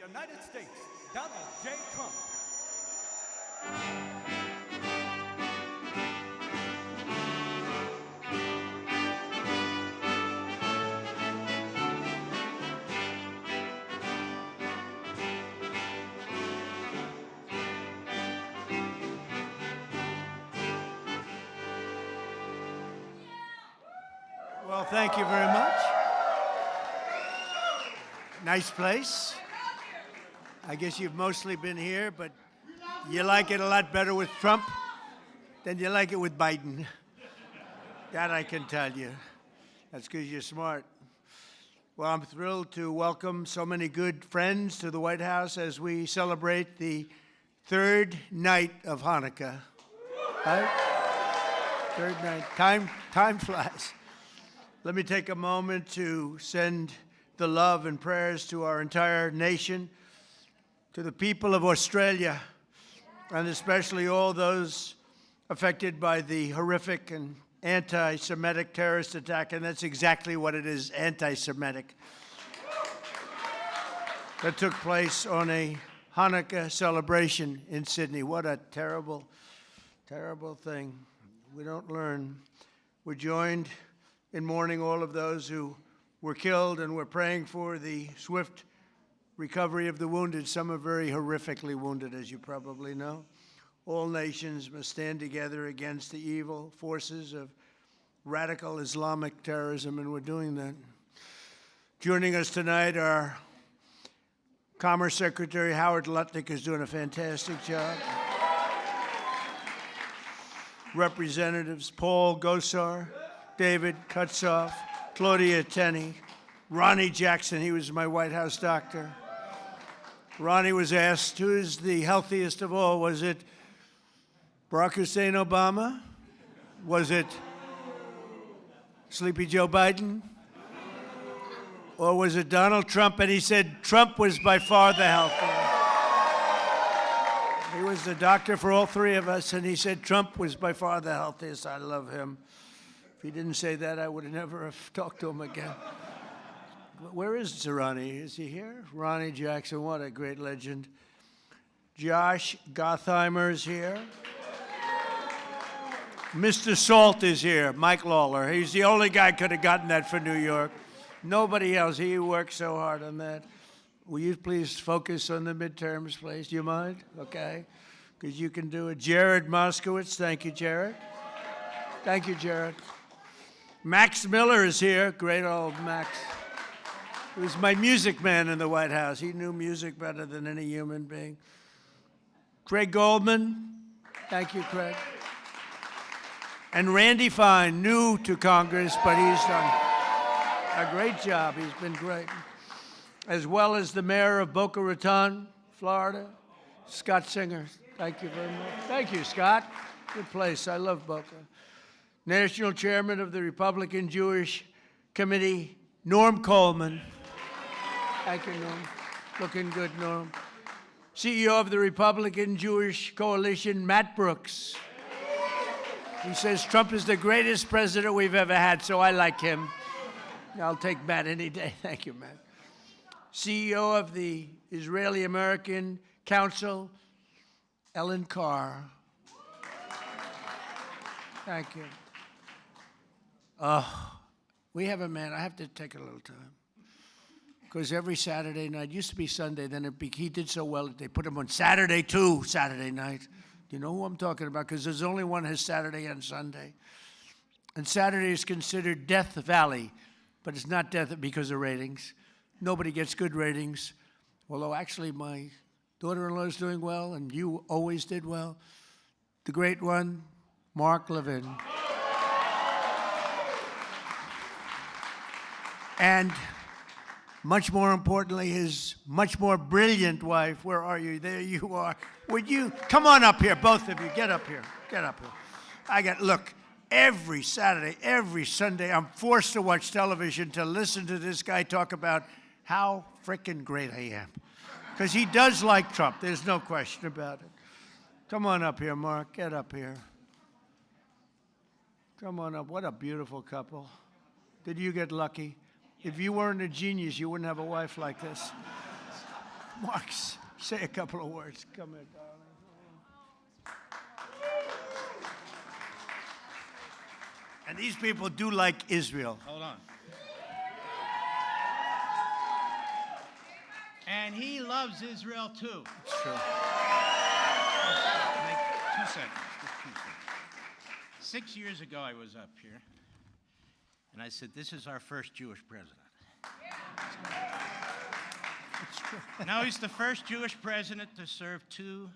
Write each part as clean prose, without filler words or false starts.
United States, Donald J. Trump. Well, thank you very much. Nice place. I guess you've mostly been here, but you like it a lot better with Trump than you like it with Biden. That I can tell you. That's because you're smart. Well, I'm thrilled to welcome so many good friends to the White House as we celebrate the third night of Hanukkah. Right? Third night. Time flies. Let me take a moment to send the love and prayers to our entire nation, to the people of Australia, and especially all those affected by the horrific and anti-Semitic terrorist attack, and that's exactly what it is, anti-Semitic, that took place on a Hanukkah celebration in Sydney. What a terrible, terrible thing. We don't learn. We're joined in mourning all of those who were killed, and we're praying for the swift recovery of the wounded. Some are very horrifically wounded, as you probably know. All nations must stand together against the evil forces of radical Islamic terrorism, and we're doing that. Joining us tonight, our Commerce Secretary Howard Lutnick is doing a fantastic job. Representatives Paul Gosar, David Kutzoff, Claudia Tenney, Ronnie Jackson, he was my White House doctor. Ronnie was asked, who is the healthiest of all? Was it Barack Hussein Obama? Was it Sleepy Joe Biden? Or was it Donald Trump? And he said Trump was by far the healthiest. He was the doctor for all three of us, and he said Trump was by far the healthiest. I love him. If he didn't say that, I would have never have talked to him again. Where is Ronnie? Is he here? Ronnie Jackson, what a great legend. Josh Gottheimer's here. Mr. Salt is here, Mike Lawler. He's the only guy could have gotten that for New York. Nobody else. He worked so hard on that. Will you please focus on the midterms, please? Do you mind? Okay. Because you can do it. Jared Moskowitz. Thank you, Jared. Thank you, Jared. Max Miller is here. Great old Max. He was my music man in the White House. He knew music better than any human being. Craig Goldman. Thank you, Craig. And Randy Fine, new to Congress, but he's done a great job. He's been great. As well as the mayor of Boca Raton, Florida, Scott Singer. Thank you very much. Thank you, Scott. Good place. I love Boca. National Chairman of the Republican Jewish Committee, Norm Coleman. Thank you, Norm. Looking good, Norm. CEO of the Republican Jewish Coalition, Matt Brooks. He says Trump is the greatest president we've ever had, so I like him. I'll take Matt any day. Thank you, Matt. CEO of the Israeli-American Council, Ellen Carr. Thank you. We have a man. I have to take a little time. Because every Saturday night, used to be Sunday, then he did so well that they put him on Saturday too, Saturday night. Do you know who I'm talking about? Because there's only one has Saturday and Sunday. And Saturday is considered Death Valley, but it's not death because of ratings. Nobody gets good ratings. Although actually my daughter-in-law is doing well, and you always did well. The great one, Mark Levin. And much more importantly, his much more brilliant wife. Where are you? There you are. Would you come on up here, both of you? Get up here. Get up here. Look, every Saturday, every Sunday, I'm forced to watch television to listen to this guy talk about how frickin' great I am. Because he does like Trump. There's no question about it. Come on up here, Mark. Get up here. Come on up. What a beautiful couple. Did you get lucky? If you weren't a genius, you wouldn't have a wife like this. Mark, say a couple of words. Come here, darling. And these people do like Israel. Hold on. And he loves Israel too. It's true. 2 seconds. Just 2 seconds. 6 years ago, I was up here, and I said, "This is our first Jewish president." It's true. Now he's the first Jewish president to serve two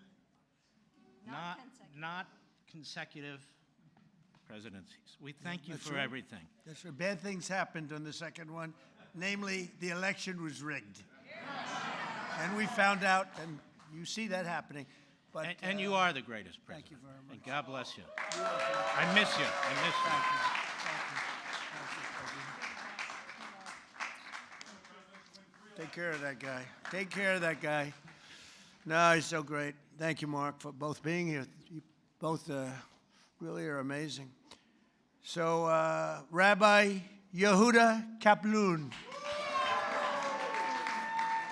not consecutive presidencies. We thank you That's for right. everything. That's right. Bad things happened on the second one. Namely, the election was rigged. And we found out, and you see that happening. But, And you are the greatest president. Thank you very much. And God bless you. I miss you. I miss you. Take care of that guy. Take care of that guy. No, he's so great. Thank you, Mark, for both being here. You both really are amazing. So, Rabbi Yehuda Kaplan.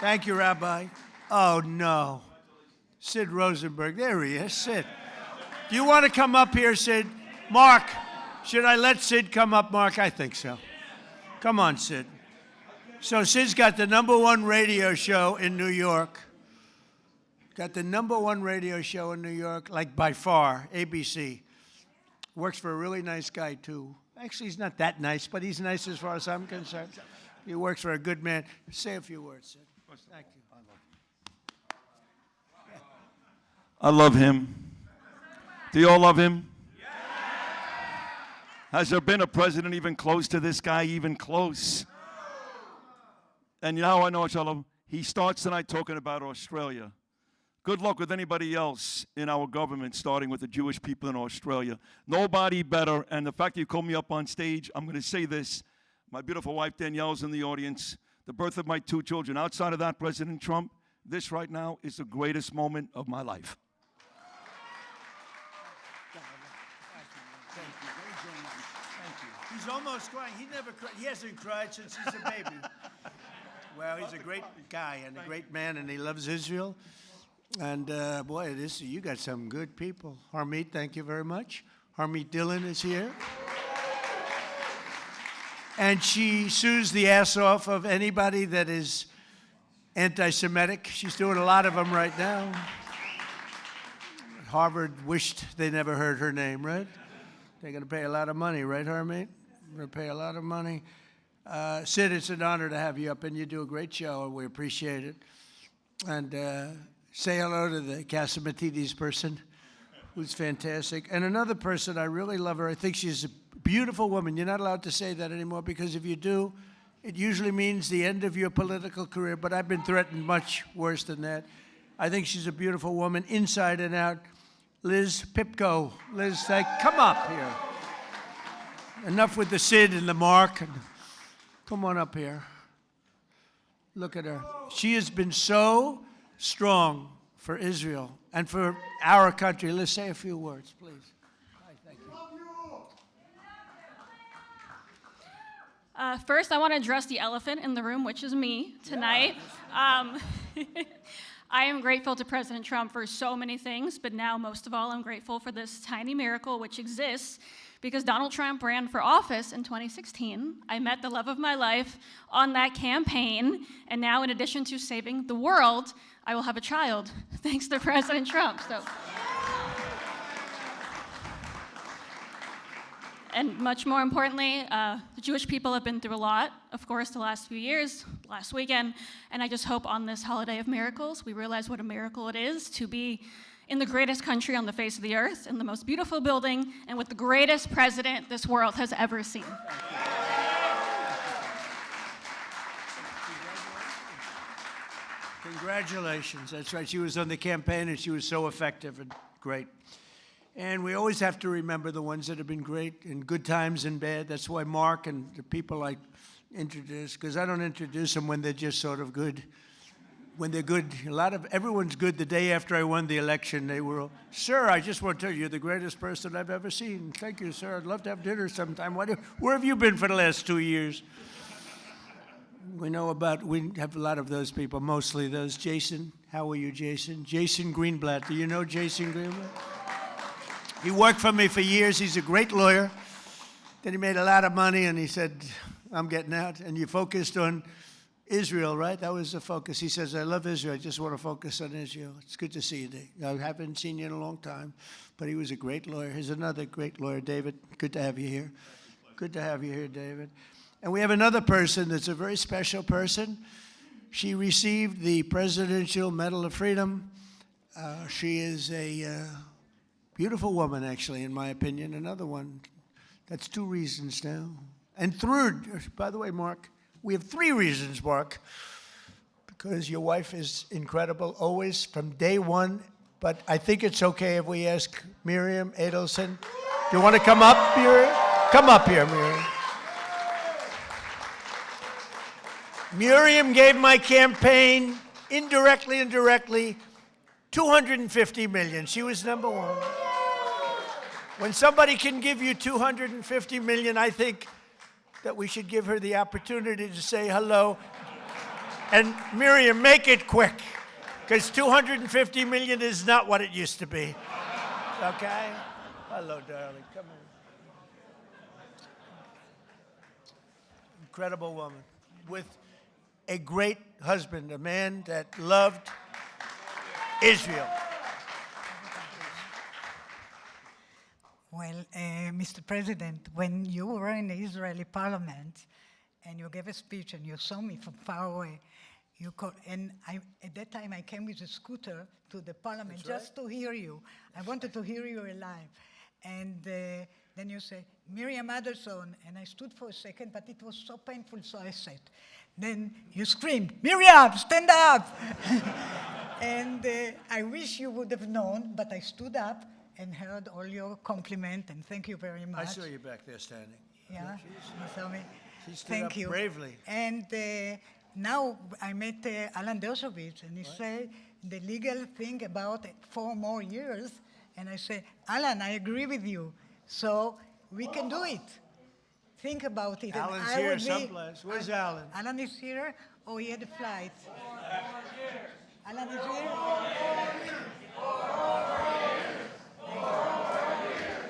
Thank you, Rabbi. Oh, no. Sid Rosenberg. There he is, Sid. Do you want to come up here, Sid? Mark, should I let Sid come up, Mark? I think so. Come on, Sid. So Sid's got the #1 radio show in New York. Got the #1 radio show in New York, like by far, ABC. Works for a really nice guy, too. Actually, he's not that nice, but he's nice as far as I'm concerned. He works for a good man. Say a few words, Sid. Thank you. I love him. Do you all love him? Has there been a president even close to this guy, even close? And now I know I love him. He starts tonight talking about Australia. Good luck with anybody else in our government, starting with the Jewish people in Australia. Nobody better. And the fact that you called me up on stage, I'm going to say this. My beautiful wife Danielle's in the audience. The birth of my 2 children. Outside of that, President Trump, this right now is the greatest moment of my life. He's almost crying. He never cried. He hasn't cried since he's a baby. Well, he's a great guy and a great man, and he loves Israel. And boy, you got some good people. Harmeet, thank you very much. Harmeet Dillon is here. And she sues the ass off of anybody that is anti-Semitic. She's doing a lot of them right now. Harvard wished they never heard her name, right? They're going to pay a lot of money, right, Harmeet? We're going to pay a lot of money. Sid, it's an honor to have you up, and you do a great show, and we appreciate it. And say hello to the Casamatides person, who's fantastic. And another person, I really love her. I think she's a beautiful woman. You're not allowed to say that anymore, because if you do, it usually means the end of your political career, but I've been threatened much worse than that. I think she's a beautiful woman, inside and out. Liz Pipko. Liz, come up here. Enough with the Sid and the Mark. Come on up here. Look at her. She has been so strong for Israel and for our country. Let's say a few words, please. Hi, thank you. First, I want to address the elephant in the room, which is me tonight. I am grateful to President Trump for so many things, but now most of all, I'm grateful for this tiny miracle which exists because Donald Trump ran for office in 2016. I met the love of my life on that campaign, and now in addition to saving the world, I will have a child, thanks to President Trump. And much more importantly, the Jewish people have been through a lot, of course, the last few years, last weekend, and I just hope on this holiday of miracles, we realize what a miracle it is to be in the greatest country on the face of the earth, in the most beautiful building, and with the greatest president this world has ever seen. Congratulations. That's right. She was on the campaign, and she was so effective and great. And we always have to remember the ones that have been great in good times and bad. That's why Mark and the people I introduce, because I don't introduce them when they're just sort of good. When they're good, everyone's good. The day after I won the election, they were, "Sir, I just want to tell you, you're the greatest person I've ever seen. Thank you, sir. I'd love to have dinner sometime. Where have you been for the last 2 years?" We have a lot of those people, mostly those. Jason, how are you, Jason? Jason Greenblatt, do you know Jason Greenblatt? He worked for me for years. He's a great lawyer. Then he made a lot of money, and he said, I'm getting out. And you focused on Israel, right? That was the focus. He says, I love Israel. I just want to focus on Israel. It's good to see you, Dave. I haven't seen you in a long time, but he was a great lawyer. Here's another great lawyer, David. Good to have you here. Good to have you here, David. And we have another person that's a very special person. She received the Presidential Medal of Freedom. She is a beautiful woman, actually, in my opinion. Another one. That's 2 reasons now. And third, by the way, Mark, we have 3 reasons, Mark, because your wife is incredible, always, from day one. But I think it's okay if we ask Miriam Adelson. Do you want to come up, Miriam? Come up here, Miriam. Miriam gave my campaign, indirectly and directly, $250 million. She was number 1. When somebody can give you $250 million, I think that we should give her the opportunity to say hello. And Miriam, make it quick, because $250 million is not what it used to be. Okay? Hello, darling. Come on. Incredible woman with a great husband, a man that loved Israel. Well, Mr. President, when you were in the Israeli parliament and you gave a speech and you saw me from far away, at that time I came with a scooter to the parliament just to hear you. I wanted to hear you alive. And then you say, Miriam Adelson, and I stood for a second, but it was so painful, so I sat. Then you screamed, Miriam, stand up! And I wish you would have known, but I stood up and heard all your compliment, and thank you very much. I saw you back there standing. Yeah, you saw me. She stood Thank up you. bravely. And now I met Alan Dershowitz, and he said the legal thing about 4 more years, and I say, Alan, I agree with you, so we can do it. Think about it. Alan's and I here would be, someplace. Where's Alan? Alan is here, or he had a flight? Alan is here?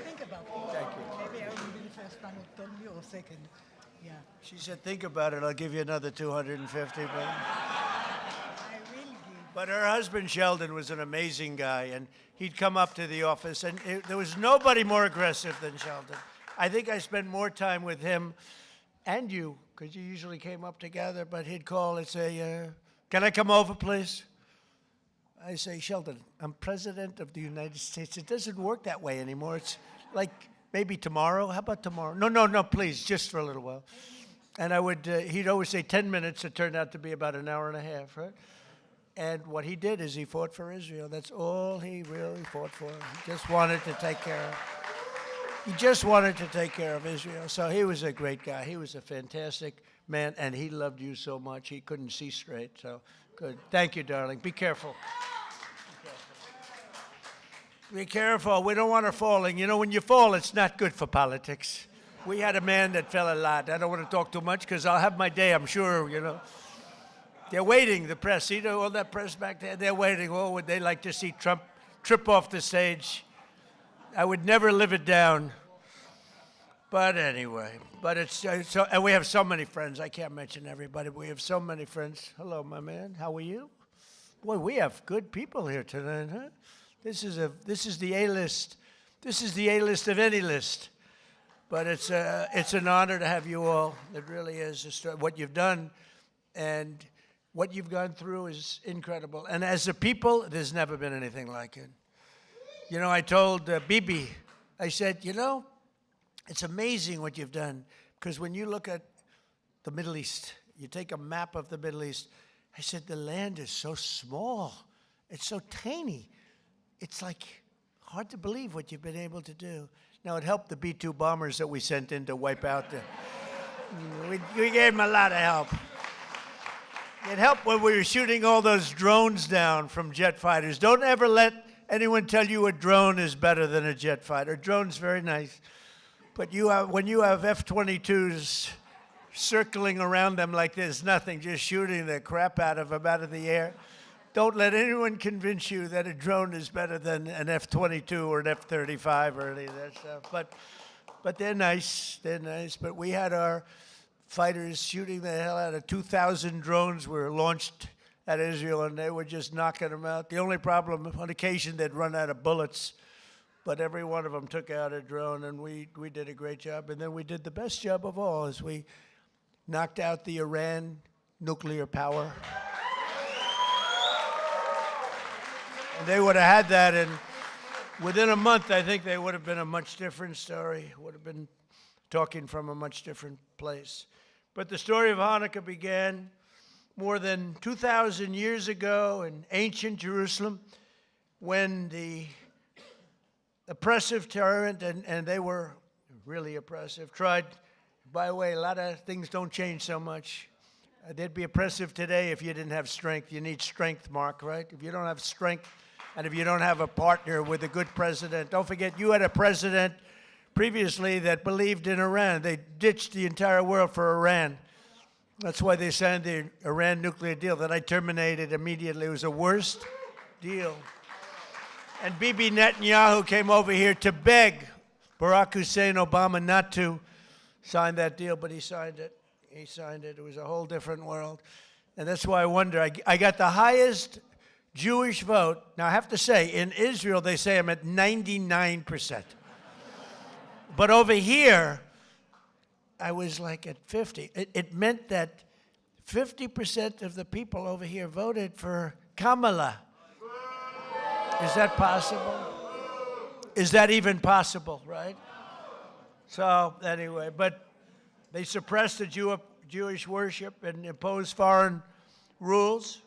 Think about it. Thank you. Maybe I will be the first one who told you, or second. Yeah. She said, think about it. I'll give you another $250 million. I will give. But her husband, Sheldon, was an amazing guy, and he'd come up to the office, and there was nobody more aggressive than Sheldon. I think I spent more time with him and you, because you usually came up together, but he'd call and say, can I come over, please? I say, Sheldon, I'm president of the United States. It doesn't work that way anymore. It's like maybe tomorrow. How about tomorrow? No, please, just for a little while. And he'd always say 10 minutes. It turned out to be about an hour and a half, right? And what he did is he fought for Israel. That's all he really fought for. He just wanted to take care of. He just wanted to take care of Israel. So he was a great guy. He was a fantastic man, and he loved you so much he couldn't see straight. So good. Thank you, darling. Be careful. Be careful. We don't want her falling. You know, when you fall, it's not good for politics. We had a man that fell a lot. I don't want to talk too much because I'll have my day, I'm sure, you know. They're waiting, the press. See all that press back there? They're waiting. Oh, would they like to see Trump trip off the stage? I would never live it down. But anyway, and we have so many friends. I can't mention everybody, but we have so many friends. Hello, my man. How are you? Boy, we have good people here tonight, huh? This is the A-list. This is the A-list of any list. But it's an honor to have you all. It really is. What you've done and what you've gone through is incredible. And as a people, there's never been anything like it. You know, I told Bibi, I said, you know, it's amazing what you've done. Because when you look at the Middle East, you take a map of the Middle East, I said, the land is so small. It's so tiny. It's like hard to believe what you've been able to do. Now, it helped the B-2 bombers that we sent in to wipe out the... we gave them a lot of help. It helped when we were shooting all those drones down from jet fighters. Don't ever let anyone tell you a drone is better than a jet fighter. A drone's very nice. But when you have F-22s circling around them like there's nothing, just shooting the crap out of them out of the air. Don't let anyone convince you that a drone is better than an F-22 or an F-35 or any of that stuff. But they're nice. They're nice. But we had our fighters shooting the hell out of 2,000 drones were launched at Israel, and they were just knocking them out. The only problem, on occasion, they'd run out of bullets. But every one of them took out a drone, and we did a great job. And then we did the best job of all, as we knocked out the Iran nuclear power. And they would have had that, and within a month, I think they would have been a much different story. Would have been talking from a much different place. But the story of Hanukkah began more than 2,000 years ago in ancient Jerusalem, when the oppressive tyrant, and they were really oppressive, tried. By the way, a lot of things don't change so much. They'd be oppressive today if you didn't have strength. You need strength, Mark, right? If you don't have strength, and if you don't have a partner with a good president, don't forget you had a president previously that believed in Iran. They ditched the entire world for Iran. That's why they signed the Iran nuclear deal that I terminated immediately. It was the worst deal. And Bibi Netanyahu came over here to beg Barack Hussein Obama not to sign that deal, but he signed it. He signed it. It was a whole different world. And that's why I wonder. I got the highest Jewish vote. Now, I have to say, in Israel, they say I'm at 99%. But over here, I was like at 50. It meant that 50% of the people over here voted for Kamala. Is that possible? Is that even possible, right? So, anyway, but they suppressed the Jewish worship and imposed foreign rules.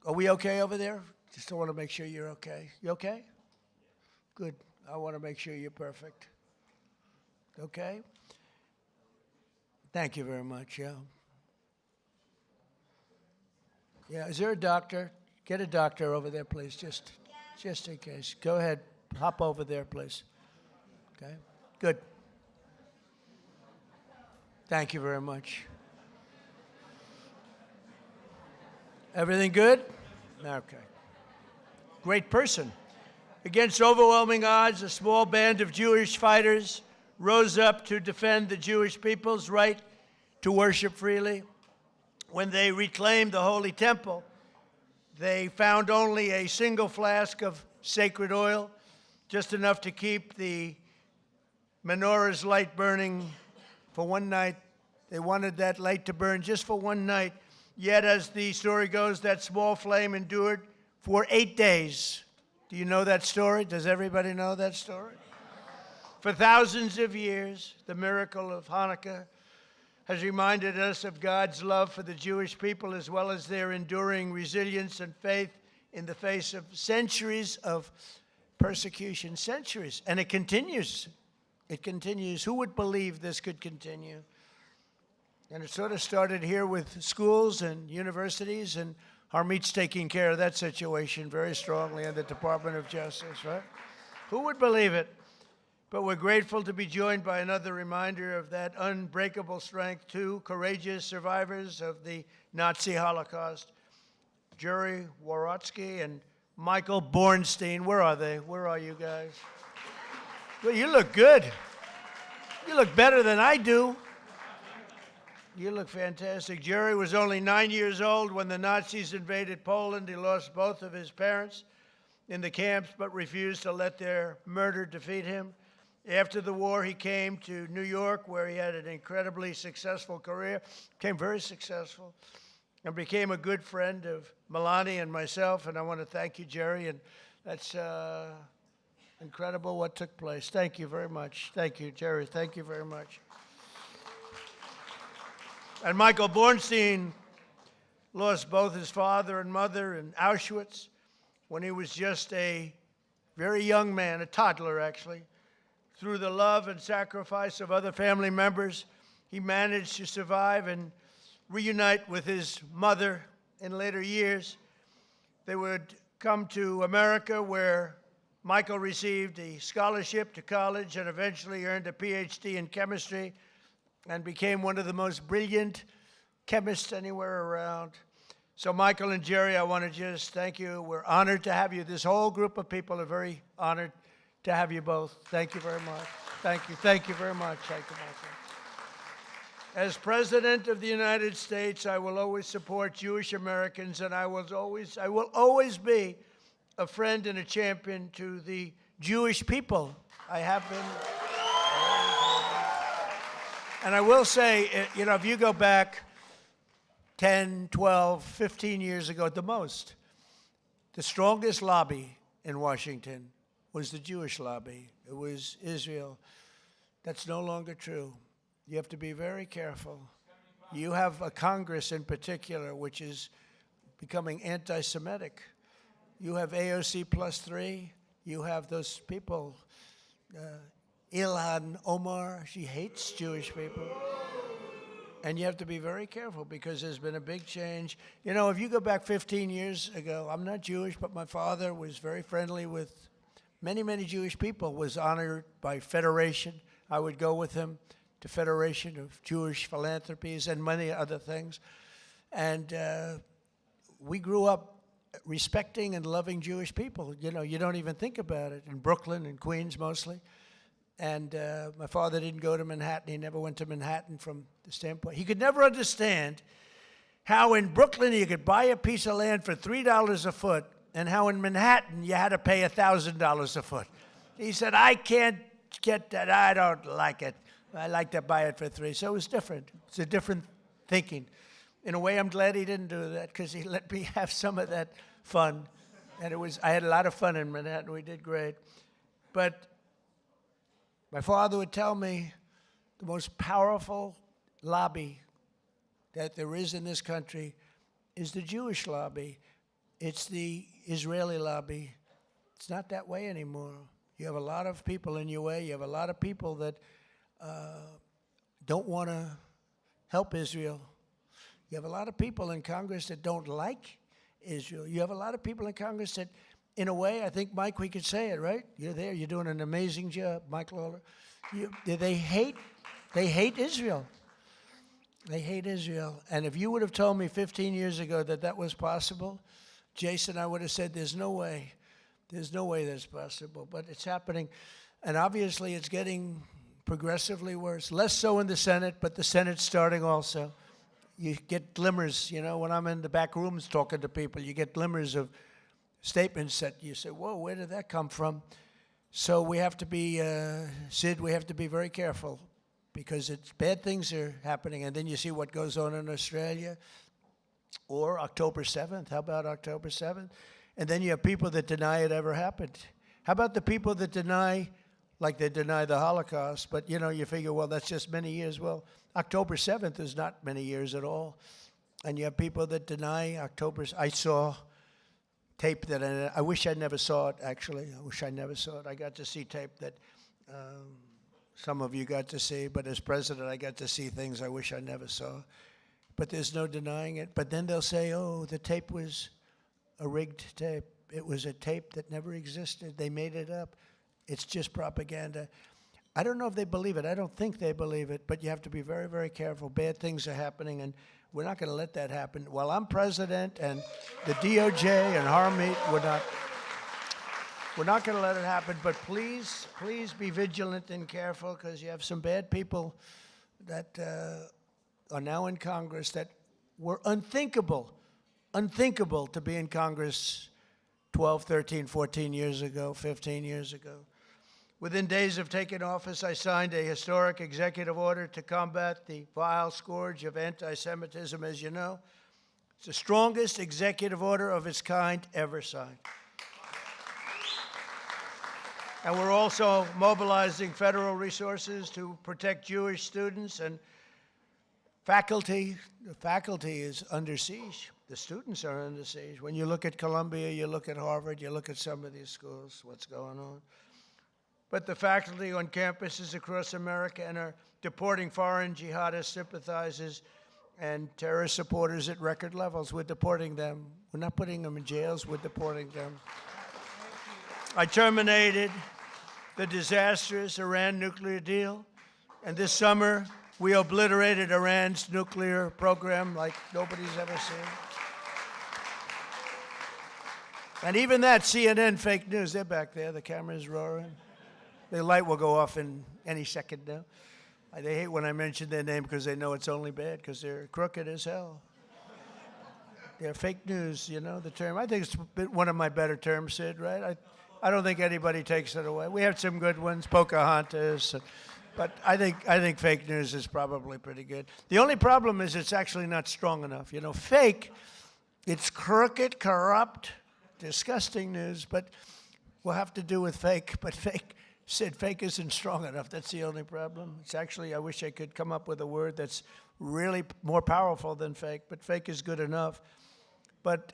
Are we okay over there? Just want to make sure you're okay. You okay? Good. I want to make sure you're perfect. Okay? Thank you very much, yeah. Yeah, is there a doctor? Get a doctor over there, please, just in case. Go ahead, hop over there, please. Okay? Good. Thank you very much. Everything good? Okay. Great person. Against overwhelming odds, a small band of Jewish fighters rose up to defend the Jewish people's right to worship freely. When they reclaimed the Holy Temple, they found only a single flask of sacred oil, just enough to keep the menorah's light burning for one night. They wanted that light to burn just for one night. Yet, as the story goes, that small flame endured for 8 days. Do you know that story? Does everybody know that story? For thousands of years, the miracle of Hanukkah has reminded us of God's love for the Jewish people, as well as their enduring resilience and faith in the face of centuries of persecution. Centuries. And it continues. It continues. Who would believe this could continue? And it sort of started here with schools and universities, and Harmeet's taking care of that situation very strongly in the Department of Justice, right? Who would believe it? But we're grateful to be joined by another reminder of that unbreakable strength, two courageous survivors of the Nazi Holocaust, Jerry Worotsky and Michael Bornstein. Where are they? Where are you guys? Well, you look good. You look better than I do. You look fantastic. Jerry was only 9 years old when the Nazis invaded Poland. He lost both of his parents in the camps, but refused to let their murder defeat him. After the war, he came to New York, where he had an incredibly successful career, became very successful, and became a good friend of Melania and myself. And I want to thank you, Jerry, and that's incredible what took place. Thank you very much. Thank you, Jerry. Thank you very much. And Michael Bornstein lost both his father and mother in Auschwitz when he was just a very young man, a toddler actually. Through the love and sacrifice of other family members, he managed to survive and reunite with his mother in later years. They would come to America, where Michael received a scholarship to college and eventually earned a PhD in chemistry and became one of the most brilliant chemists anywhere around. So Michael and Jerry, I want to just thank you. We're honored to have you. This whole group of people are very honored to have you both. Thank you very much. Thank you. Thank you very much. Thank you, Michael. As President of the United States, I will always support Jewish Americans, and I will always be a friend and a champion to the Jewish people. I have been. And I will say, you know, if you go back 10, 12, 15 years ago at the most, the strongest lobby in Washington was the Jewish lobby. It was Israel. That's no longer true. You have to be very careful. You have a Congress in particular which is becoming anti-Semitic. You have AOC +3. You have those people, Ilhan Omar, she hates Jewish people. And you have to be very careful because there's been a big change. You know, if you go back 15 years ago, I'm not Jewish, but my father was very friendly with many, many Jewish people, was honored by Federation. I would go with him to Federation of Jewish Philanthropies and many other things. And we grew up respecting and loving Jewish people. You know, you don't even think about it. In Brooklyn and Queens mostly. And my father didn't go to Manhattan. He never went to Manhattan from the standpoint. He could never understand how in Brooklyn you could buy a piece of land for $3 a foot and how in Manhattan you had to pay $1,000 a foot. He said, I can't get that. I don't like it. I like to buy it for $3. So it was different. It's a different thinking. In a way, I'm glad he didn't do that because he let me have some of that fun. And I had a lot of fun in Manhattan. We did great. But my father would tell me the most powerful lobby that there is in this country is the Jewish lobby. It's the Israeli lobby. It's not that way anymore. You have a lot of people in your way. You have a lot of people that don't want to help Israel. You have a lot of people in Congress that don't like Israel. You have a lot of people in Congress that, in a way, I think, Mike, we could say it, right? You're there. You're doing an amazing job, Mike Lawler. They hate Israel. They hate Israel. And if you would have told me 15 years ago that that was possible, Jason, I would have said, there's no way. There's no way that's possible. But it's happening. And obviously, it's getting progressively worse. Less so in the Senate, but the Senate's starting also. You get glimmers, you know, when I'm in the back rooms talking to people, you get glimmers of statements that you say, whoa, where did that come from? So we have to be, Sid, we have to be very careful because bad things are happening. And then you see what goes on in Australia or October 7th. How about October 7th? And then you have people that deny it ever happened. How about the people that deny, like they deny the Holocaust, but, you know, you figure, well, that's just many years. Well, October 7th is not many years at all. And you have people that deny October. I saw tape that I wish I never saw it, actually. I wish I never saw it. I got to see tape that some of you got to see, but as president, I got to see things I wish I never saw. But there's no denying it. But then they'll say, oh, the tape was a rigged tape. It was a tape that never existed. They made it up. It's just propaganda. I don't know if they believe it. I don't think they believe it, but you have to be very, very careful. Bad things are happening, and we're not going to let that happen. While I'm president and the DOJ and Harmeet, we're not going to let it happen, but please be vigilant and careful because you have some bad people that are now in Congress that were unthinkable to be in Congress 12, 13, 14 years ago, 15 years ago. Within days of taking office, I signed a historic executive order to combat the vile scourge of anti-Semitism, as you know. It's the strongest executive order of its kind ever signed. And we're also mobilizing federal resources to protect Jewish students and faculty. The faculty is under siege. The students are under siege. When you look at Columbia, you look at Harvard, you look at some of these schools, what's going on. But the faculty on campuses across America and are deporting foreign jihadist sympathizers and terrorist supporters at record levels. We're deporting them. We're not putting them in jails. We're deporting them. I terminated the disastrous Iran nuclear deal. And this summer, We obliterated Iran's nuclear program like nobody's ever seen. And even that, CNN fake news, they're back there. The camera's roaring. The light will go off in any second now. They hate when I mention their name because they know it's only bad because they're crooked as hell. They're fake news, you know, the term. I think it's one of my better terms, Sid, right? I don't think anybody takes it away. We have some good ones, Pocahontas, but I think fake news is probably pretty good. The only problem is it's actually not strong enough. You know, fake, it's crooked, corrupt, disgusting news, but we'll have to do with fake. But fake isn't strong enough. That's the only problem. It's actually, I wish I could come up with a word that's really more powerful than fake, but fake is good enough. But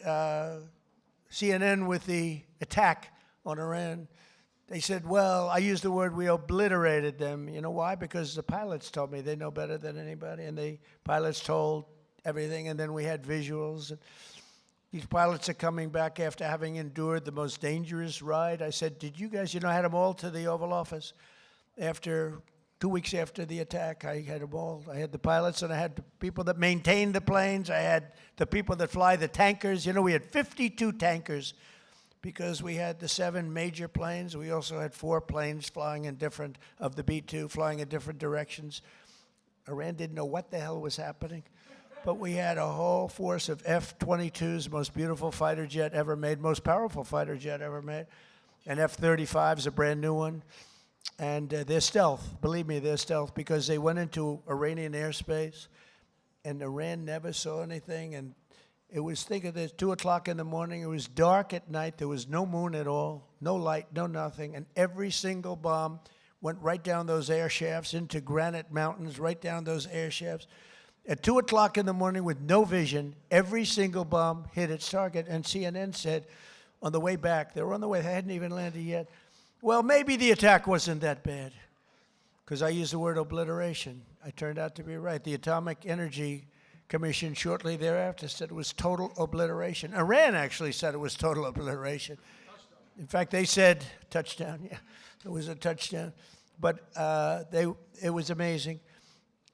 CNN with the attack on Iran, they said, well, I used the word we obliterated them. You know why? Because the pilots told me they know better than anybody, and the pilots told everything, and then we had visuals. And these pilots are coming back after having endured the most dangerous ride. I said, did you guys, I had them all to the Oval Office. After 2 weeks after the attack, I had them all. I had the pilots, and I had the people that maintain the planes. I had the people that fly the tankers. We had 52 tankers because we had the 7 major planes. We also had 4 planes flying of the B-2, flying in different directions. Iran didn't know what the hell was happening. But we had a whole force of F-22s, most beautiful fighter jet ever made, most powerful fighter jet ever made. And F-35 is a brand new one. And they're stealth. Believe me, they're stealth because they went into Iranian airspace, and Iran never saw anything. And it was, think of this, 2 o'clock in the morning. It was dark at night. There was no moon at all, no light, no nothing. And every single bomb went right down those air shafts into granite mountains, right down those air shafts. At 2 o'clock in the morning with no vision, every single bomb hit its target. And CNN said on the way back, they were on the way, they hadn't even landed yet, well, maybe the attack wasn't that bad, because I used the word obliteration. I turned out to be right. The Atomic Energy Commission shortly thereafter said it was total obliteration. Iran actually said it was total obliteration. In fact, they said touchdown. Yeah, it was a touchdown. But it was amazing.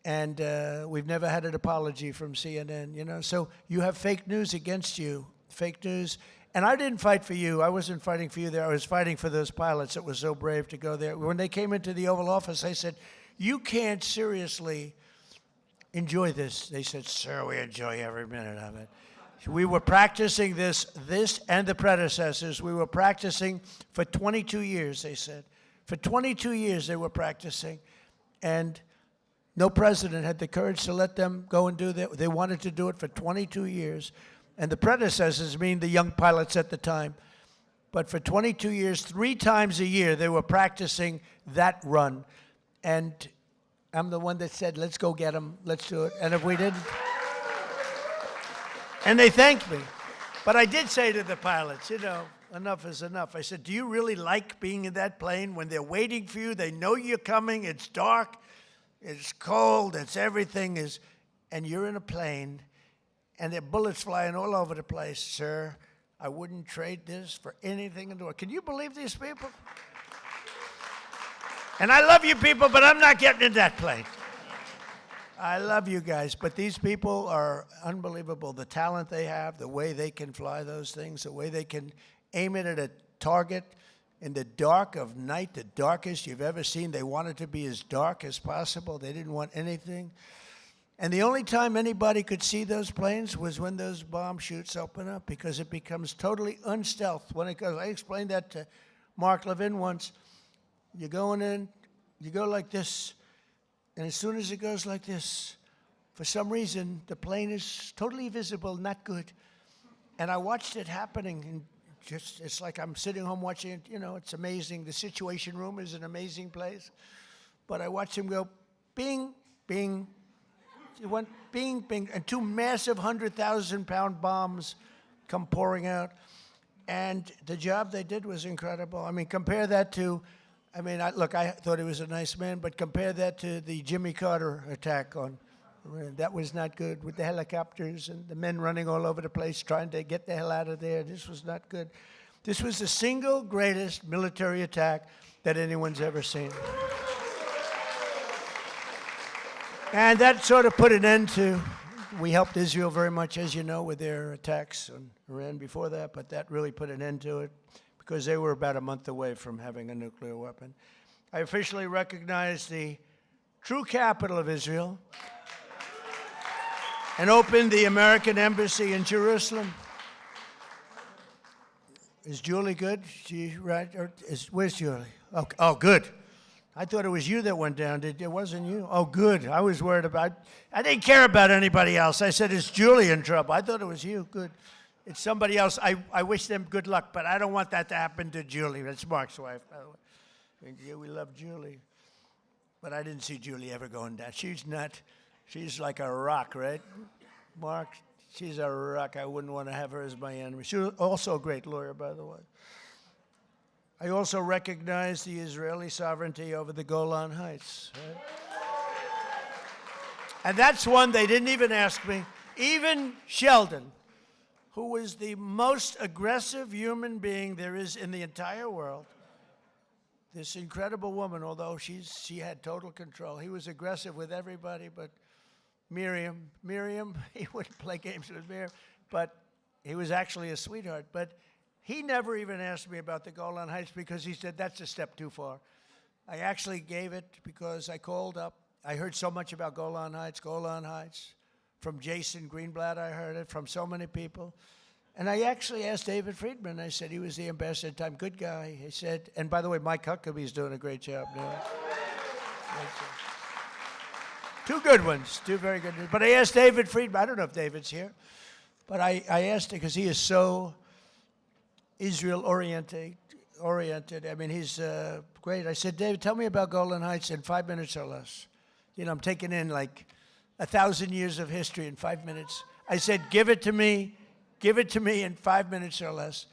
And we've never had an apology from CNN, So you have fake news against you, fake news. And I didn't fight for you. I wasn't fighting for you there. I was fighting for those pilots that were so brave to go there. When they came into the Oval Office, I said, you can't seriously enjoy this. They said, sir, we enjoy every minute of it. We were practicing this and the predecessors. We were practicing for 22 years, they said. For 22 years they were practicing. And no president had the courage to let them go and do that. They wanted to do it for 22 years. And the predecessors mean the young pilots at the time. But for 22 years, 3 times a year, they were practicing that run. And I'm the one that said, let's go get them, let's do it. And if we didn't, and they thanked me. But I did say to the pilots, enough is enough. I said, do you really like being in that plane when they're waiting for you? They know you're coming, it's dark, it's cold, it's everything is, and you're in a plane, and there are bullets flying all over the place. Sir, I wouldn't trade this for anything in the world. Can you believe these people? And I love you people, but I'm not getting in that plane. I love you guys, but these people are unbelievable. The talent they have, the way they can fly those things, the way they can aim it at a target in the dark of night, the darkest you've ever seen. They wanted to be as dark as possible. They didn't want anything. And the only time anybody could see those planes was when those bomb chutes open up, because it becomes totally unstealth when it goes. I explained that to Mark Levin once. You're going in, you go like this, and as soon as it goes like this, for some reason, the plane is totally visible, not good. And I watched it happening, and it's like I'm sitting home watching it. It's amazing. The Situation Room is an amazing place. But I watched him go, bing, bing. It went bing, bing, and 2 massive 100,000-pound bombs come pouring out. And the job they did was incredible. I mean, compare that to, I thought he was a nice man, but compare that to the Jimmy Carter attack on Iran. That was not good, with the helicopters and the men running all over the place trying to get the hell out of there. This was not good. This was the single greatest military attack that anyone's ever seen. And that sort of put an end to, we helped Israel very much, as you know, with their attacks on Iran before that, but that really put an end to it because they were about a month away from having a nuclear weapon. I officially recognize the true capital of Israel and opened the American embassy in Jerusalem. Is Julie good? She right? Where's Julie? Oh, good. I thought it was you that went down. It wasn't you? Oh, good. I was worried about, I didn't care about anybody else. I said, is Julie in trouble? I thought it was you. Good. It's somebody else. I wish them good luck, but I don't want that to happen to Julie. That's Mark's wife, by the way. We love Julie. But I didn't see Julie ever going down. She's like a rock, right? Mark, she's a rock. I wouldn't want to have her as my enemy. She was also a great lawyer, by the way. I also recognize the Israeli sovereignty over the Golan Heights. Right? And that's one they didn't even ask me. Even Sheldon, who is the most aggressive human being there is in the entire world, this incredible woman, although she had total control. He was aggressive with everybody, but Miriam, he wouldn't play games with Miriam, but he was actually a sweetheart. But he never even asked me about the Golan Heights because he said, that's a step too far. I actually gave it because I called up. I heard so much about Golan Heights. From Jason Greenblatt, I heard it, from so many people. And I actually asked David Friedman. I said, he was the ambassador at the time, good guy. He said, and by the way, Mike Huckabee's doing a great job now. Two good ones, two very good ones. But I asked David Friedman, I don't know if David's here, but I asked him because he is so Israel-oriented. I mean, he's great. I said, David, tell me about Golan Heights in 5 minutes or less. You know, I'm taking in like 1,000 years of history in 5 minutes. I said, give it to me in 5 minutes or less.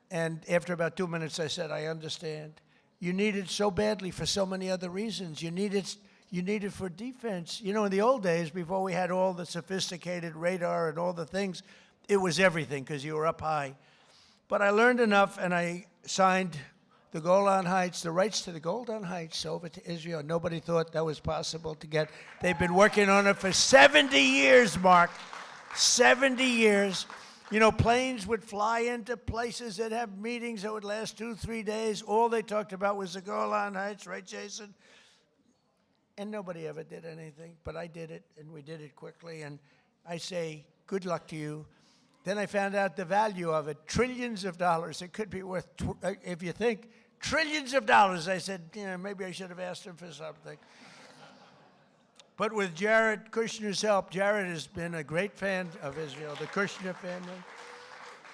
And after about 2 minutes, I said, I understand. You need it so badly for so many other reasons. You need it for defense. You know, in the old days, before we had all the sophisticated radar and all the things, it was everything because you were up high. But I learned enough, and I signed the Golan Heights, the rights to the Golan Heights over to Israel. Nobody thought that was possible to get. They've been working on it for 70 years, Mark. 70 years. You know, planes would fly into places that have meetings that would last 2-3 days. All they talked about was the Golan Heights, right, Jason? And nobody ever did anything, but I did it, and we did it quickly. And I say, good luck to you. Then I found out the value of it, trillions of dollars. It could be worth, if you think, trillions of dollars. I said, you know, maybe I should have asked him for something. But with Jared Kushner's help, Jared has been a great fan of Israel, the Kushner family.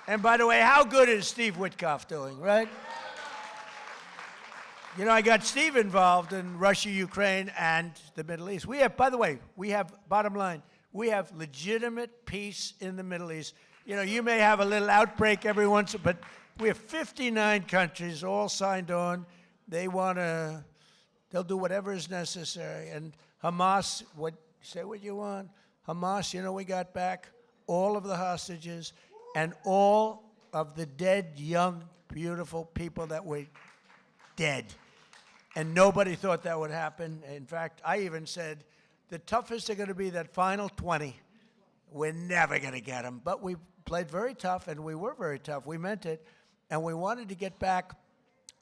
And by the way, how good is Steve Witkoff doing, right? You know, I got Steve involved in Russia, Ukraine, and the Middle East. We have, by the way, bottom line, we have legitimate peace in the Middle East. You know, you may have a little outbreak every once, but we have 59 countries all signed on. They'll do whatever is necessary. And Hamas, say what you want. Hamas, you know, we got back all of the hostages and all of the dead, young, beautiful people that were dead. And nobody thought that would happen. In fact, I even said, the toughest are going to be that final 20. We're never going to get them. But we played very tough, and we were very tough. We meant it. And we wanted to get back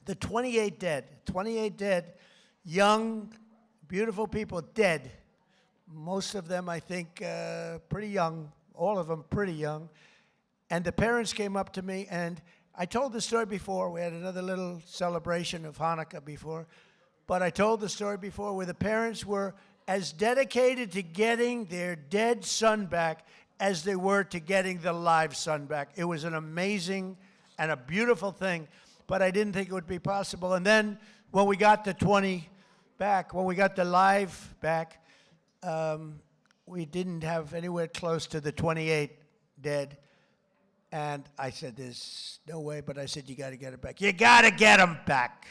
the 28 dead. 28 dead, young, beautiful people dead. Most of them, I think, pretty young. All of them pretty young. And the parents came up to me, and I told the story before. We had another little celebration of Hanukkah before. But I told the story before where the parents were as dedicated to getting their dead son back as they were to getting the live son back. It was an amazing and a beautiful thing, but I didn't think it would be possible. And then when we got the 20 back, when we got the live back, we didn't have anywhere close to the 28 dead. And I said, there's no way, but I said, you got to get it back. You got to get them back.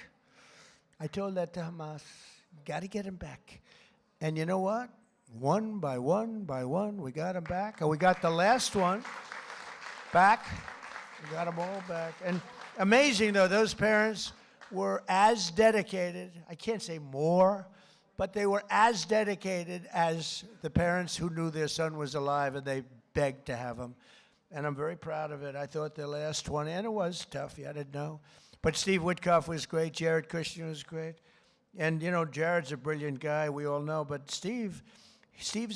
I told that to Hamas, you got to get them back. And you know what? One by one, we got them back. And we got the last one back. We got them all back. And amazing, though, those parents were as dedicated, I can't say more, but they were as dedicated as the parents who knew their son was alive, and they begged to have him. And I'm very proud of it. I thought the last 20, and it was tough, I didn't know. But Steve Witkoff was great. Jared Kushner was great. And, you know, Jared's a brilliant guy, we all know. But Steve's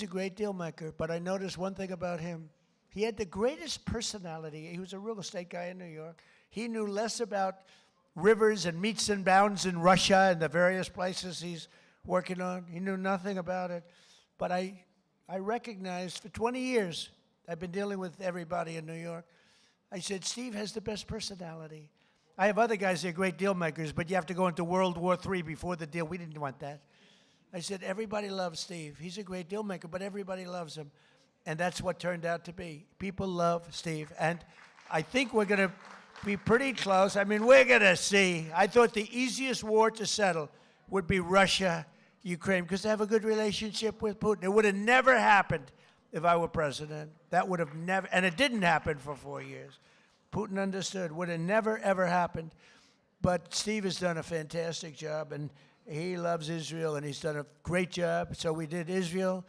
a great deal maker. But I noticed one thing about him. He had the greatest personality. He was a real estate guy in New York. He knew less about rivers and meets and bounds in Russia and the various places he's working on. He knew nothing about it. But I recognized for 20 years, I've been dealing with everybody in New York. I said, Steve has the best personality. I have other guys that are great deal makers, but you have to go into World War III before the deal. We didn't want that. I said, everybody loves Steve. He's a great deal maker, but everybody loves him. And that's what turned out to be. People love Steve. And I think we're going to be pretty close. I mean, we're going to see. I thought the easiest war to settle would be Russia, Ukraine, because they have a good relationship with Putin. It would have never happened if I were president. That would have never, and it didn't happen for 4 years. Putin understood. Would have never, ever happened. But Steve has done a fantastic job, and he loves Israel, and he's done a great job. So we did Israel,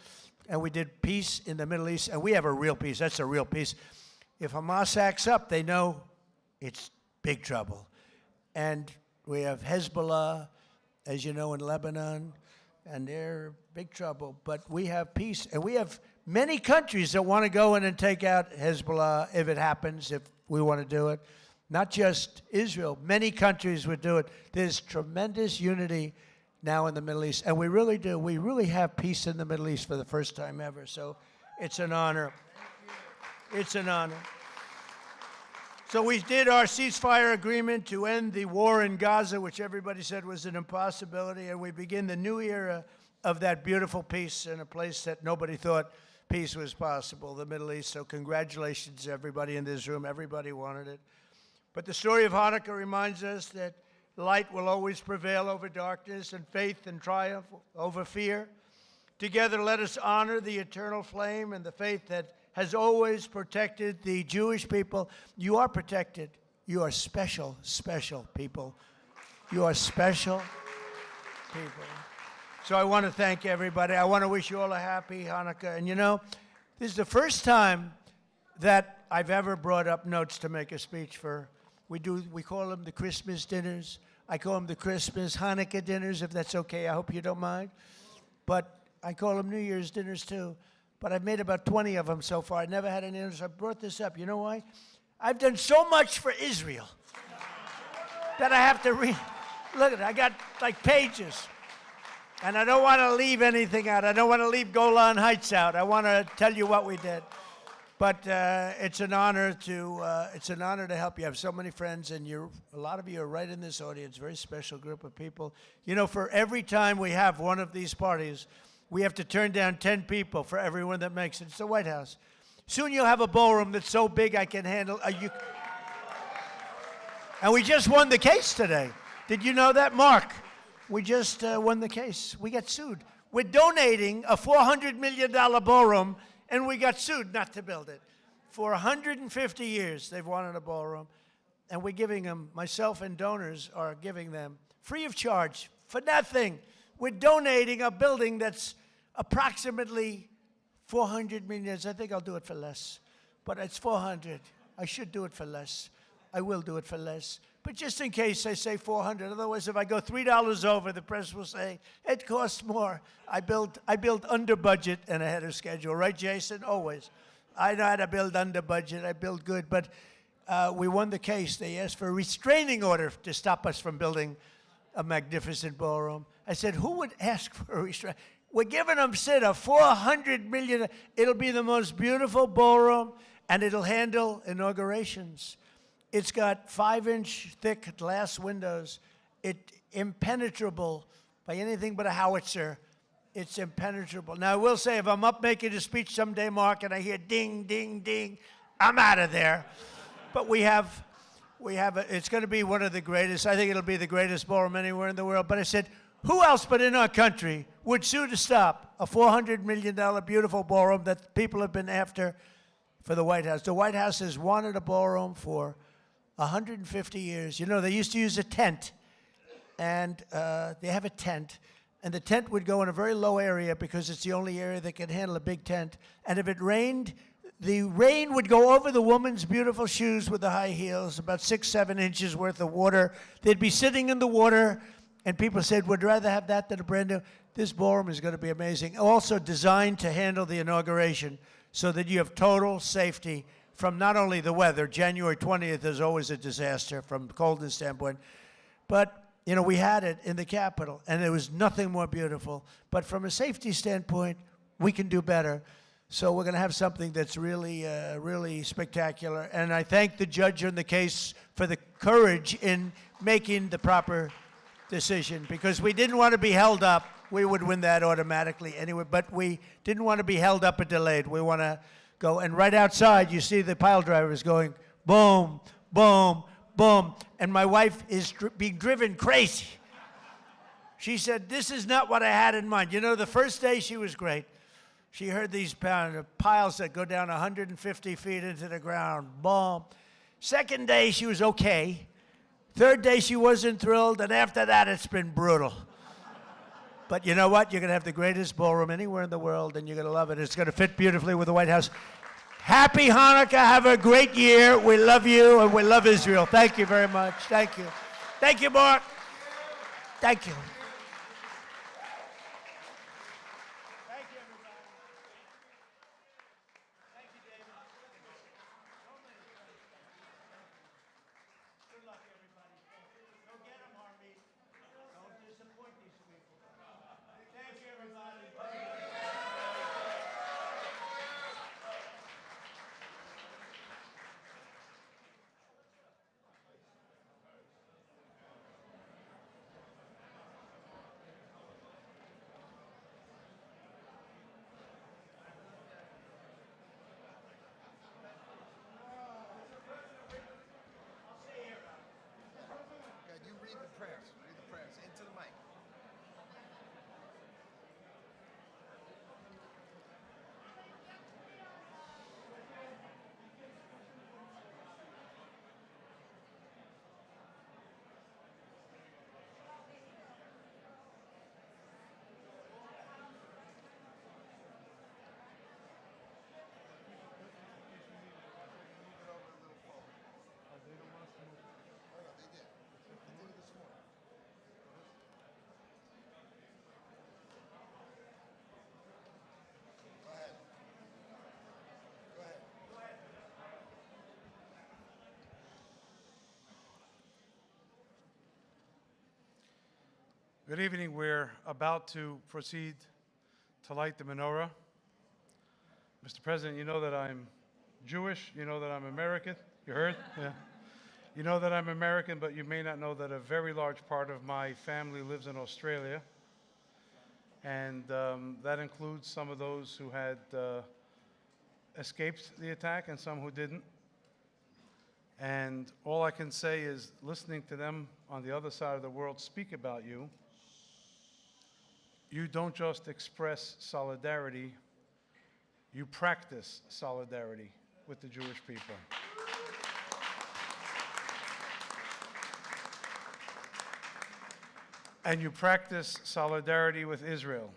and we did peace in the Middle East, and we have a real peace. That's a real peace. If Hamas acts up, they know it's big trouble. And we have Hezbollah, as you know, in Lebanon, and they're big trouble. But we have peace, and we have many countries that want to go in and take out Hezbollah if it happens, if we want to do it. Not just Israel. Many countries would do it. There's tremendous unity now in the Middle East, and we really do. We really have peace in the Middle East for the first time ever, so it's an honor. It's an honor. So we did our ceasefire agreement to end the war in Gaza, which everybody said was an impossibility, and we begin the new era of that beautiful peace in a place that nobody thought peace was possible, the Middle East. So congratulations, everybody in this room. Everybody wanted it. But the story of Hanukkah reminds us that light will always prevail over darkness, and faith and triumph over fear. Together, let us honor the eternal flame and the faith that has always protected the Jewish people. You are protected. You are special, special people. You are special people. So I want to thank everybody. I want to wish you all a happy Hanukkah. And you know, this is the first time that I've ever brought up notes to make a speech for. We call them the Christmas dinners. I call them the Christmas Hanukkah dinners, if that's okay. I hope you don't mind. But I call them New Year's dinners too. But I've made about 20 of them so far. I never had any others. So I brought this up. You know why? I've done so much for Israel that I have to read. Look at it. I got like pages. And I don't want to leave anything out. I don't want to leave Golan Heights out. I want to tell you what we did. But it's an honor to help you. I have so many friends, and a lot of you are right in this audience. Very special group of people. You know, for every time we have one of these parties, we have to turn down 10 people for everyone that makes it. It's the White House. Soon you'll have a ballroom that's so big I can handle. And we just won the case today. Did you know that, Mark? We just won the case. We got sued. We're donating a $400 million ballroom, and we got sued not to build it. For 150 years, they've wanted a ballroom, and we're giving them, myself and donors are giving them, free of charge, for nothing. We're donating a building that's approximately 400 million. I think I'll do it for less, but it's 400. I should do it for less. I will do it for less. But just in case I say 400, otherwise if I go $3 over, the press will say, it costs more. I built under budget and ahead of schedule. Right, Jason? Always. I know how to build under budget. I build good. But we won the case. They asked for a restraining order to stop us from building a magnificent ballroom. I said, who would ask for a restraining? We're giving them, Sid, a $400 million. It'll be the most beautiful ballroom, and it'll handle inaugurations. It's got 5-inch thick glass windows. It's impenetrable by anything but a howitzer. It's impenetrable. Now, I will say, if I'm up making a speech someday, Mark, and I hear ding, ding, ding, I'm out of there. But it's going to be one of the greatest. I think it'll be the greatest ballroom anywhere in the world. But I said, who else but in our country would sue to stop a $400 million beautiful ballroom that people have been after for the White House? The White House has wanted a ballroom for 150 years. You know, they used to use a tent, and they have a tent, and the tent would go in a very low area because it's the only area that can handle a big tent. And if it rained, the rain would go over the woman's beautiful shoes with the high heels, about 6, 7 inches worth of water. They'd be sitting in the water, and people said, would rather have that than a brand new. This ballroom is going to be amazing. Also designed to handle the inauguration so that you have total safety from not only the weather. January 20th is always a disaster from a coldness standpoint. But, you know, we had it in the Capitol, and there was nothing more beautiful. But from a safety standpoint, we can do better. So we're going to have something that's really, really spectacular. And I thank the judge in the case for the courage in making the proper decision, because we didn't want to be held up. We would win that automatically anyway, but we didn't want to be held up or delayed. We want to go. And right outside, you see the pile drivers going boom, boom, boom. And my wife is being driven crazy. She said, this is not what I had in mind. You know, the first day she was great. She heard these piles that go down 150 feet into the ground. Boom. Second day, she was okay. Third day, she wasn't thrilled. And after that, it's been brutal. But you know what? You're going to have the greatest ballroom anywhere in the world, and you're going to love it. It's going to fit beautifully with the White House. Happy Hanukkah. Have a great year. We love you, and we love Israel. Thank you very much. Thank you. Thank you, Mark. Thank you. You read the prayers. Read the prayers into the mic. Good evening. We're about to proceed to light the menorah. Mr. President, you know that I'm Jewish. You know that I'm American. You heard? Yeah. You know that I'm American, but you may not know that a very large part of my family lives in Australia. And that includes some of those who had escaped the attack and some who didn't. And all I can say is, listening to them on the other side of the world speak about you, you don't just express solidarity, you practice solidarity with the Jewish people. And you practice solidarity with Israel,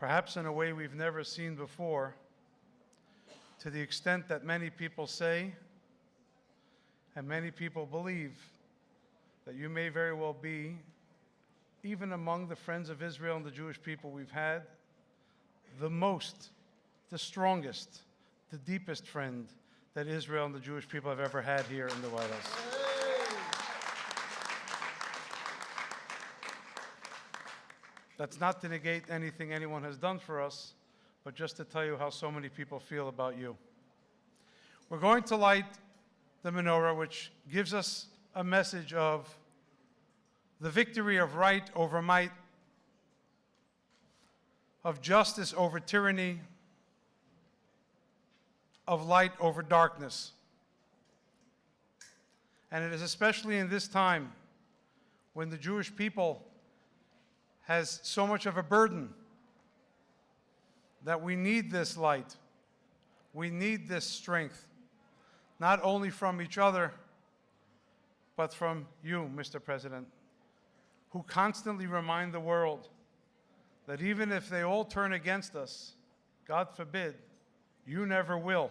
perhaps in a way we've never seen before, to the extent that many people say, and many people believe, that you may very well be, even among the friends of Israel and the Jewish people we've had, the most, the strongest, the deepest friend that Israel and the Jewish people have ever had here in the White House. That's not to negate anything anyone has done for us, but just to tell you how so many people feel about you. We're going to light the menorah, which gives us a message of the victory of right over might, of justice over tyranny, of light over darkness. And it is especially in this time when the Jewish people has so much of a burden that we need this light. We need this strength, not only from each other, but from you, Mr. President, who constantly remind the world that even if they all turn against us, God forbid, you never will.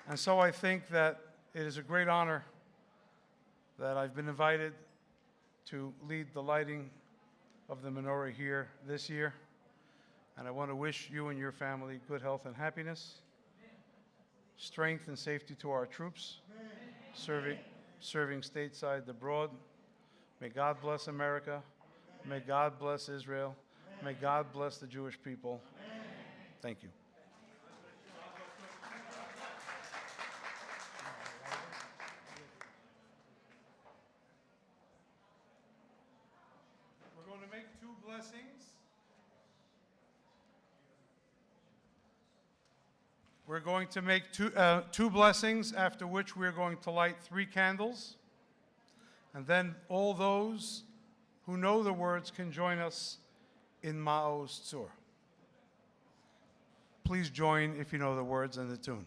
And so I think that it is a great honor that I've been invited to lead the lighting of the menorah here this year. And I want to wish you and your family good health and happiness, strength and safety to our troops, serving stateside and abroad. May God bless America. May God bless Israel. May God bless the Jewish people. Thank you. We're going to make two blessings. We're going to make two blessings, after which we're going to light 3 candles. And then all those who know the words can join us in Ma'oz Tzur. Please join if you know the words and the tune.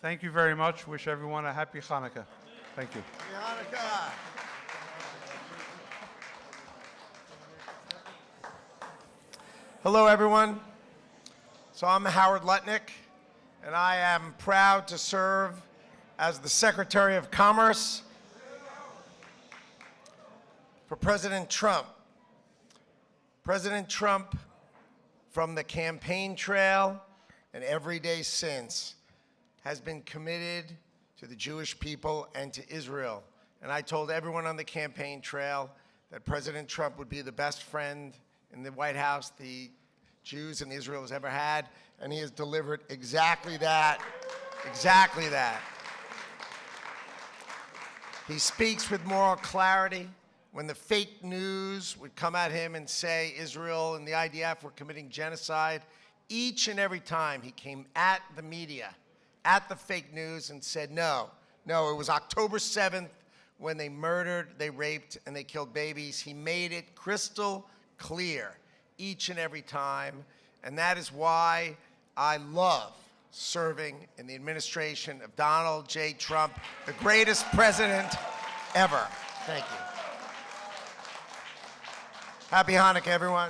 Thank you very much. Wish everyone a happy Hanukkah. Thank you. Happy Hanukkah. Hello, everyone. So I'm Howard Lutnick, and I am proud to serve as the Secretary of Commerce for President Trump. President Trump, from the campaign trail and every day since, has been committed to the Jewish people and to Israel. And I told everyone on the campaign trail that President Trump would be the best friend in the White House the Jews and Israel has ever had, and he has delivered exactly that, exactly that. He speaks with moral clarity. When the fake news would come at him and say Israel and the IDF were committing genocide, each and every time he came at the media, at the fake news, and said, no, it was October 7th when they murdered, they raped, and they killed babies. He made it crystal clear each and every time, and that is why I love serving in the administration of Donald J. Trump, the greatest president ever. Thank you. Happy Hanukkah, everyone.